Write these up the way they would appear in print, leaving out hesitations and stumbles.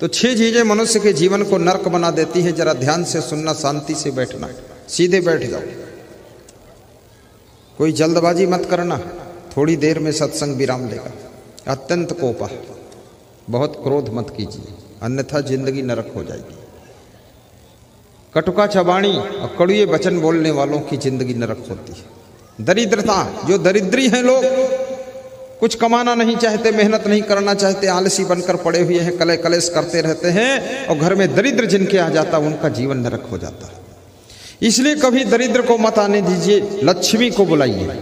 तो 6 चीजें मनुष्य के जीवन को नरक बना देती हैं। जरा ध्यान से सुनना, शांति से बैठना, सीधे बैठ जाओ, कोई जल्दबाजी मत करना। थोड़ी देर में सत्संग विराम लेगा। अत्यंत कोपा, बहुत क्रोध मत कीजिए, अन्यथा जिंदगी नरक हो जाएगी। कटुका चबाणी और कड़ुए वचन बोलने वालों की जिंदगी नरक होती है। दरिद्रता, जो दरिद्री हैं लोग, कुछ कमाना नहीं चाहते, मेहनत नहीं करना चाहते, आलसी बनकर पड़े हुए हैं, कले कलेश करते रहते हैं, और घर में दरिद्र जिनके आ जाता उनका जीवन नरक हो जाता है। इसलिए कभी दरिद्र को मत आने दीजिए, लक्ष्मी को बुलाइए।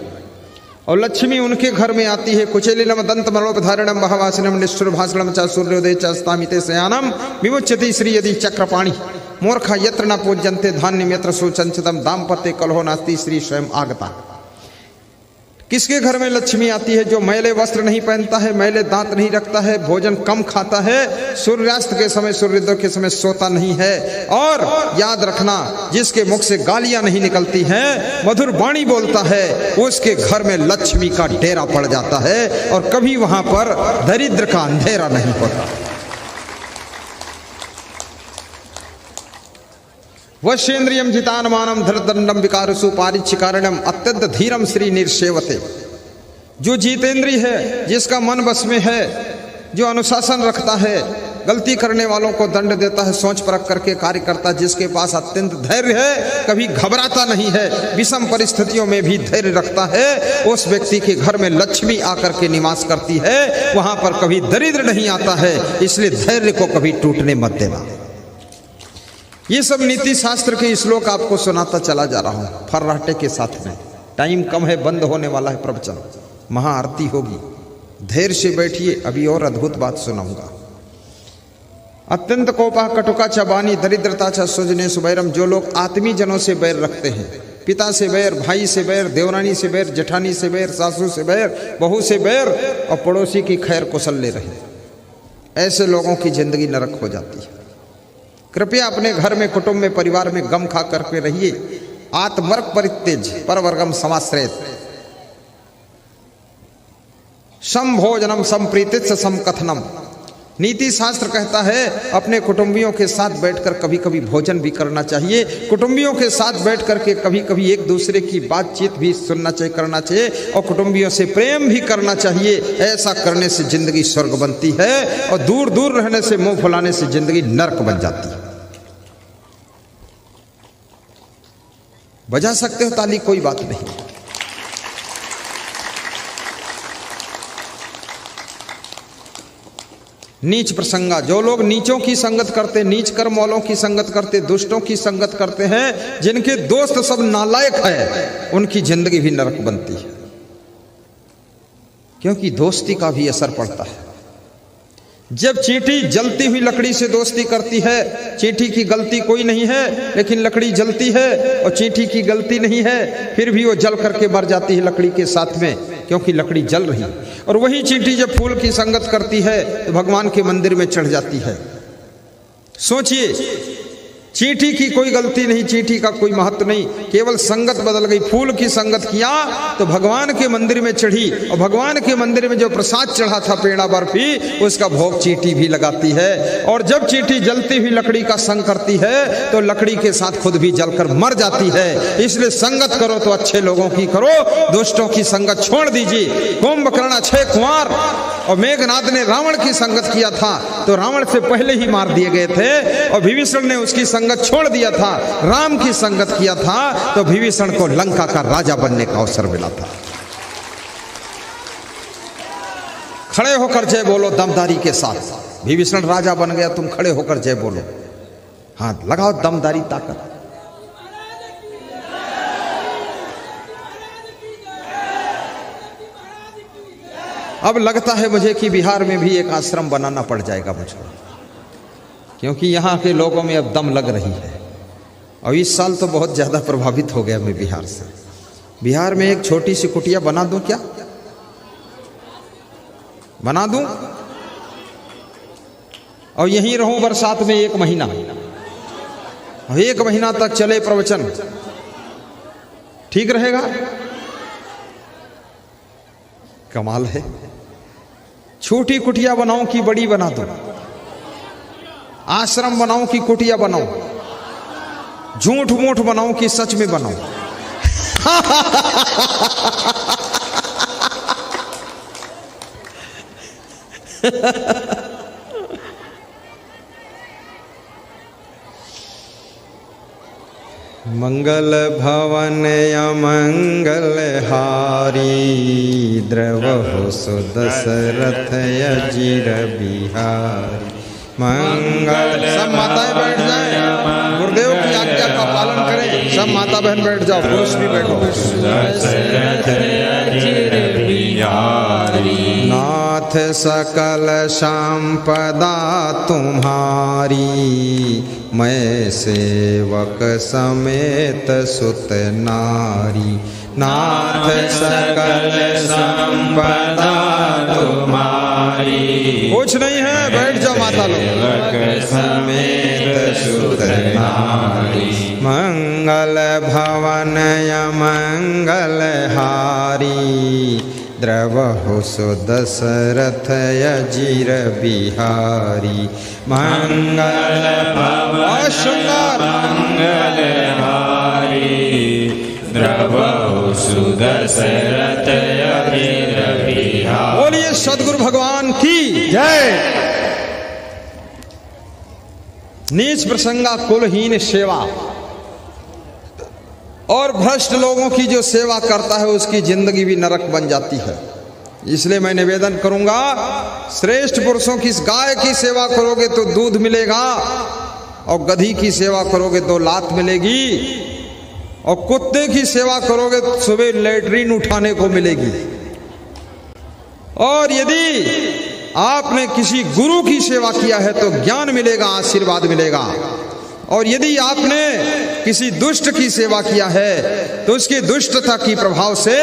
और लक्ष्मी उनके घर में आती है। कुचेलिनम दंत मलोपधारणम बहवासिनम निष्ठुर भाषणम च सूर्योदय च अस्तामिते शयानम विमुच्यति श्री यदि चक्रपाणि मूर्खा यत्र न पूज्यन्ते धान्यम यत्र सुचंचितम दाम्पत्य कलहो नास्ति श्री स्वयं आगता। किसके घर में लक्ष्मी आती है? जो मैले वस्त्र नहीं पहनता है, मैले दांत नहीं रखता है, भोजन कम खाता है, सूर्यास्त के समय सूर्योदय के समय सोता नहीं है, और याद रखना जिसके मुख से गालियां नहीं निकलती हैं, मधुर वाणी बोलता है, उसके घर में लक्ष्मी का डेरा पड़ जाता है और कभी वहां पर दरिद्र का अंधेरा नहीं होता। वश्येन्द्रियम जितानमानम धरदंडम विकारसु पारिच्छिकारणम अत्यंत धीरम श्री निर्सेवते। जो जीतेंद्री है, जिसका मन बस में है, जो अनुशासन रखता है, गलती करने वालों को दंड देता है, सोच परख करके कार्य करता, जिसके पास अत्यंत धैर्य है, कभी घबराता नहीं है, विषम परिस्थितियों में भी धैर्य रखता है, उस व्यक्ति के घर में लक्ष्मी आकर के निवास करती है। वहां पर कभी दरिद्र नहीं आता है। इसलिए धैर्य को कभी टूटने मत देना। ये सब नीति शास्त्र के श्लोक आपको सुनाता चला जा रहा हूं फर्राटे के साथ में। टाइम कम है, बंद होने वाला है प्रवचन, महाआरती होगी। धैर्य से बैठिए, अभी और अद्भुत बात सुनाऊंगा। अत्यंत कोपा कटुका चबानी दरिद्रता च सुजने सुबैरम। जो लोग आत्मीय जनों से बैर रखते हैं, पिता से बैर, भाई से बैर, देवरानी से बैर, जेठानी से बैर, सासू से बैर, बहू से बैर, और पड़ोसी की खैर कुशल ले रहे, ऐसे लोगों की जिंदगी नरक हो जाती है। कृपया अपने घर में, कुटुंब में, परिवार में गम खा करके रहिए। आत्मर्क परित्यज परवर्गम समाश्रयत। सम भोजनम संप्रीतित सम कथनम। नीति शास्त्र कहता है अपने कुटुंबियों के साथ बैठकर कभी कभी भोजन भी करना चाहिए। कुटुंबियों के साथ बैठ करके कभी कभी एक दूसरे की बातचीत भी सुनना चाहिए, करना चाहिए, और कुटुंबियों से प्रेम भी करना चाहिए। ऐसा करने से जिंदगी स्वर्ग बनती है, और दूर दूर रहने से, मुंह फुलाने से जिंदगी नरक बन जाती है। बजा सकते हो ताली, कोई बात नहीं। नीच प्रसंगा। जो लोग नीचों की संगत करते, नीच कर्म वालों की संगत करते, दुष्टों की संगत करते हैं, जिनके दोस्त सब नालायक है, उनकी जिंदगी भी नरक बनती है। क्योंकि दोस्ती का भी असर पड़ता है। जब चींटी जलती हुई लकड़ी से दोस्ती करती है, चींटी की गलती कोई नहीं है, लेकिन लकड़ी जलती है और चींटी की गलती नहीं है, फिर भी वो जल करके मर जाती है लकड़ी के साथ में, क्योंकि लकड़ी जल रही। और वही चींटी जब फूल की संगत करती है तो भगवान के मंदिर में चढ़ जाती है। सोचिए, चींटी की कोई गलती नहीं, चींटी का कोई महत्व नहीं, केवल संगत बदल गई। फूल की संगत किया तो भगवान के मंदिर में चढ़ी, और भगवान के मंदिर में जो प्रसाद चढ़ा था, पेड़ा बर्फी, उसका भोग चींटी भी लगाती है। और जब चींटी जलती हुई लकड़ी का संग करती है तो लकड़ी के साथ खुद भी जलकर मर जाती है। इसलिए संगत करो तो अच्छे लोगों की करो, दुष्टों की संगत छोड़ दीजिए। कुंभकर्ण 6 कुंवार और मेघनाद ने रावण की संगत किया था तो रावण से पहले ही मार दिए गए थे, और विभीषण ने उसकी संगत छोड़ दिया था। राम की संगत किया था तो विभीषण को लंका का राजा बनने का अवसर मिला था। खड़े होकर जय बोलो दमदारी के साथ। विभीषण राजा बन गया, तुम खड़े होकर जय बोलो। हाथ लगाओ, दमदारी, ताकत। अब लगता है मुझे कि बिहार में भी एक आश्रम बनाना पड़ जाएगा मुझको, क्योंकि यहाँ के लोगों में अब दम लग रही है। और इस साल तो बहुत ज़्यादा प्रभावित हो गया मैं बिहार से। बिहार में एक छोटी सी कुटिया बना दूं क्या? बना दूं और यहीं रहूं बरसात में 1 महीना, 1 महीना तक चले प्रवचन, ठीक रहेगा? कमाल है। छोटी कुटिया बनाऊं कि बड़ी बना दूं? आश्रम बनाऊं कि कुटिया बनाऊं, झूठ मूठ बनाऊं कि सच में बनाऊं। मंगल भवन अमंगल हारी, द्रवहु सुदशरथ अजिर बिहारी। मंगल, सब माताएं बैठ जाएं, गुरुदेव की आज्ञा का पालन करें। सब माता बहन बैठ जाओ, पुरुष भी बैठो। नाथ सकल संपदा तुम्हारी, मैं सेवक समेत सुत नारी। नाथ सकल संपदा तुम्हारी, कुछ नहीं है, बैठ जाओ माता लोग। समेत सुत नारी, मंगल भवन अमंगल हारी, द्रवहु सुदशरथ अजिर बिहारी। मंगल भवन मंगल हारी, द्रवहु सुदशरथ अजिर बिहारी। बोलिए सद्गुरु भगवान की जय। नीच प्रसंगा कुलहीन सेवा, और भ्रष्ट लोगों की जो सेवा करता है उसकी जिंदगी भी नरक बन जाती है। इसलिए मैं निवेदन करूंगा, श्रेष्ठ पुरुषों की, गाय की सेवा करोगे तो दूध मिलेगा, और गधी की सेवा करोगे तो लात मिलेगी, और कुत्ते की सेवा करोगे तो सुबह लेटरीन उठाने को मिलेगी। और यदि आपने किसी गुरु की सेवा किया है तो ज्ञान मिलेगा, आशीर्वाद मिलेगा। और यदि आपने किसी दुष्ट की सेवा किया है तो उसकी दुष्टता की प्रभाव से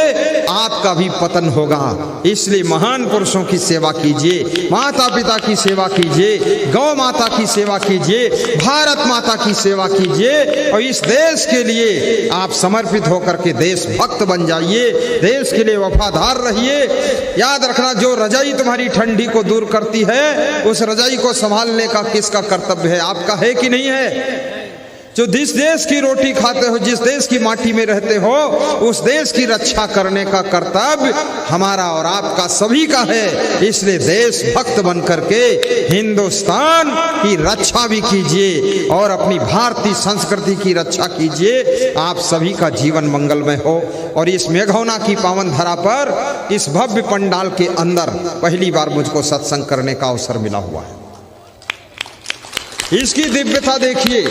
आपका भी पतन होगा। इसलिए महान पुरुषों की सेवा कीजिए, माता पिता की सेवा कीजिए, गौ माता की सेवा कीजिए, भारत माता की सेवा कीजिए, और इस देश के लिए आप समर्पित होकर के देशभक्त बन जाइए, देश के लिए वफादार रहिए। याद रखना, जो रजाई तुम्हारी ठंडी को दूर करती है उस रजाई को संभालने का किसका कर्तव्य है? आपका है कि नहीं है? जो जिस देश की रोटी खाते हो, जिस देश की माटी में रहते हो, उस देश की रक्षा करने का कर्तव्य हमारा और आपका सभी का है। इसलिए देशभक्त बन करके हिंदुस्तान की रक्षा भी कीजिए और अपनी भारतीय संस्कृति की रक्षा कीजिए। आप सभी का जीवन मंगलमय हो। और इस मेघौना की पावन धरा पर, इस भव्य पंडाल के अंदर पहली बार मुझको सत्संग करने का अवसर मिला हुआ है। इसकी दिव्यता देखिए।